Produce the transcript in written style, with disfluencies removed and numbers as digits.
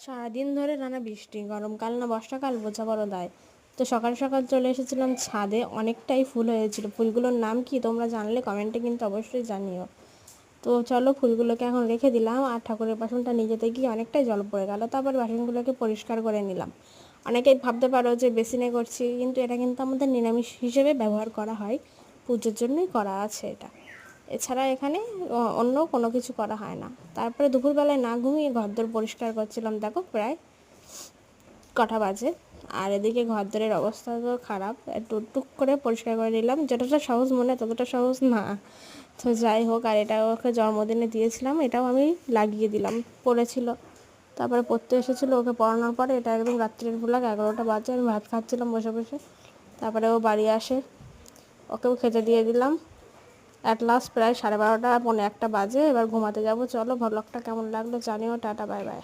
সারাদিন ধরে টানা বৃষ্টি, গরমকাল না বর্ষাকাল বোঝা বড় দায়। তো সকাল সকাল চলে এসেছিলাম ছাদে, অনেকটাই ফুল হয়েছিল। ফুলগুলোর নাম কি তোমরা জানলে কমেন্টে কিন্তু অবশ্যই জানিও। তো চলো, ফুলগুলোকে এখন রেখে দিলাম, আর ঠাকুরের বাসনটা নিয়ে যেতে গিয়ে অনেকটাই জল পড়ে গেল। তারপর বাসনগুলোকে পরিষ্কার করে নিলাম। অনেকেই ভাবতে পারো যে বেসিনে করছি, কিন্তু এটা কিন্তু আমাদের নিরামিষ হিসেবে ব্যবহার করা হয়, পুজোর জন্যই করা আছে এটা। এছাড়া এখানে অন্য কোনো কিছু করা হয় না। তারপরে দুপুরবেলায় না ঘুমিয়ে ঘরদোর পরিষ্কার করছিলাম, দেখো প্রায় কটা বাজে। আর এদিকে ঘরদোরের অবস্থা তো খারাপ, একটু টুক করে পরিষ্কার করে নিলাম। যতটা সহজ মনে ততটা সহজ না। তো যাই হোক, আর এটা ওকে জন্মদিনে দিয়েছিলাম, এটাও আমি লাগিয়ে দিলাম, পড়েছিল। তারপরে পড়তে এসেছিলো, ওকে পড়ানোর পরে এটা একদম রাত্রের ভোলাগ 11টা বাজে, আমি ভাত খাচ্ছিলাম বসে বসে। তারপরে ও বাড়ি আসে, ওকেও খেতে দিয়ে দিলাম। অ্যাট লাস্ট প্রায় 12:30 পৌনে 1টা বাজে, এবার ঘুমাতে যাবো। চলো, ভ্লগটা কেমন লাগলো জানিও। Tata, bye bye.